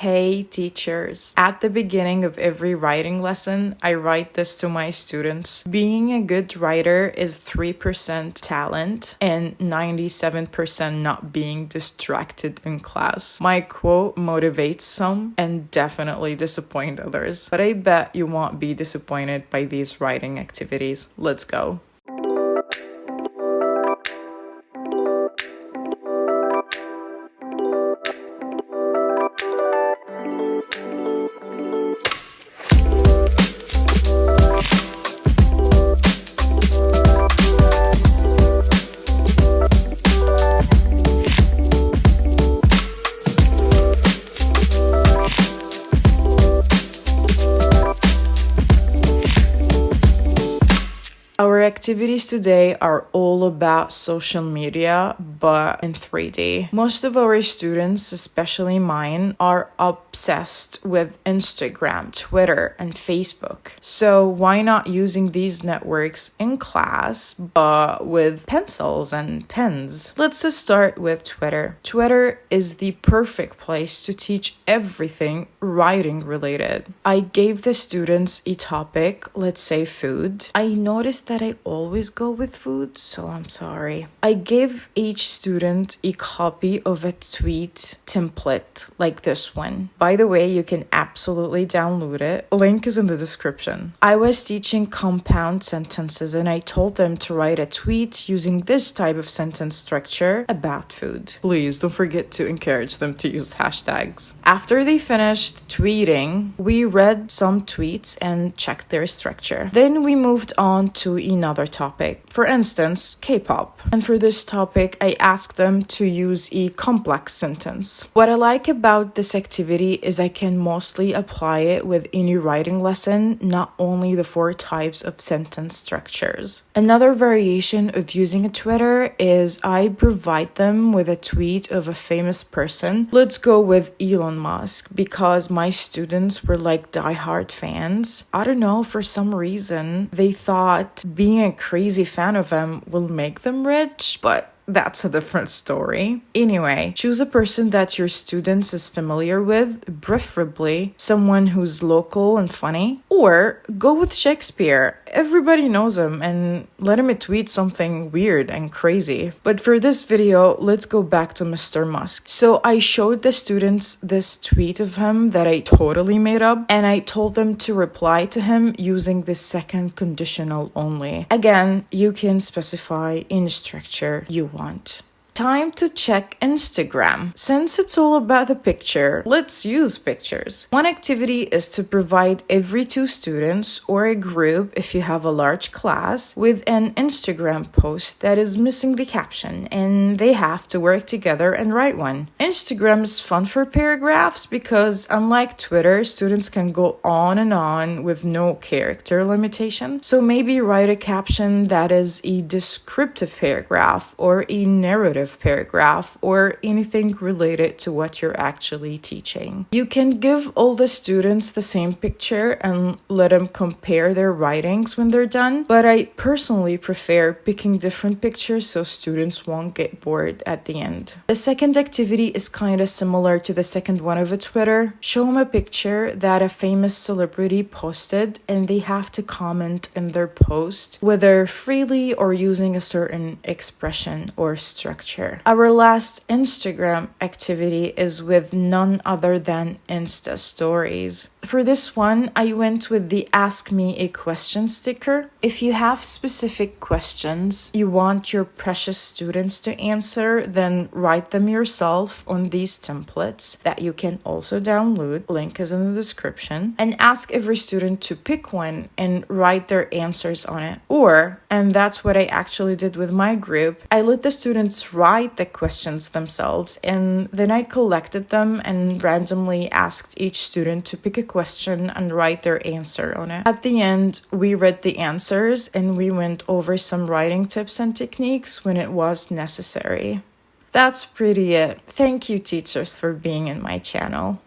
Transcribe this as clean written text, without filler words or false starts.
Hey teachers! At the beginning of every writing lesson, I write this to my students. Being a good writer is 3% talent and 97% not being distracted in class. My quote motivates some and definitely disappoint others, but I bet you won't be disappointed by these writing activities. Let's go! Our activities today are all about social media, but in 3D. Most of our students, especially mine, are obsessed with Instagram, Twitter, and Facebook. So why not using these networks in class, but with pencils and pens? Let's just start with Twitter. Twitter is the perfect place to teach everything writing related. I gave the students a topic, let's say food. I noticed that I always go with food, so I'm sorry. I gave each student a copy of a tweet template like this one. By the way, you can absolutely download it. Link is in the description. I was teaching compound sentences and I told them to write a tweet using this type of sentence structure about food. Please don't forget to encourage them to use hashtags. After they finished tweeting, we read some tweets and checked their structure. Then we moved on to another topic. For instance, K-pop. And for this topic, I asked them to use a complex sentence. What I like about this activity is I can mostly apply it with any writing lesson, not only the 4 types of sentence structures. Another variation of using a Twitter is I provide them with a tweet of a famous person. Let's go with Elon Musk because my students were like diehard fans. I don't know, for some reason, they thought being a crazy fan of him will make them rich, but that's a different story. Anyway, choose a person that your students is familiar with, preferably someone who's local and funny, or go with Shakespeare. Everybody knows him and let him tweet something weird and crazy. But for this video, let's go back to Mr. Musk. So I showed the students this tweet of him that I totally made up, and I told them to reply to him using the second conditional only. Again, you can specify any structure you want. Time to check Instagram. Since it's all about the picture, let's use pictures. One activity is to provide every 2 students or a group, if you have a large class, with an Instagram post that is missing the caption, and they have to work together and write one. Instagram is fun for paragraphs because unlike Twitter, students can go on and on with no character limitation. So maybe write a caption that is a descriptive paragraph or a narrative paragraph or anything related to what you're actually teaching. You can give all the students the same picture and let them compare their writings when they're done, but I personally prefer picking different pictures so students won't get bored at the end. The second activity is kind of similar to the second one of a Twitter. Show them a picture that a famous celebrity posted and they have to comment in their post, whether freely or using a certain expression or structure. Our last Instagram activity is with none other than Insta Stories. For this one, I went with the Ask Me a Question sticker. If you have specific questions you want your precious students to answer, then write them yourself on these templates that you can also download. Link is in the description. And ask every student to pick one and write their answers on it. Or, and that's what I actually did with my group, I let the students write the questions themselves and then I collected them and randomly asked each student to pick a question and write their answer on it. At the end, we read the answers and we went over some writing tips and techniques when it was necessary. That's pretty it. Thank you, teachers, for being in my channel.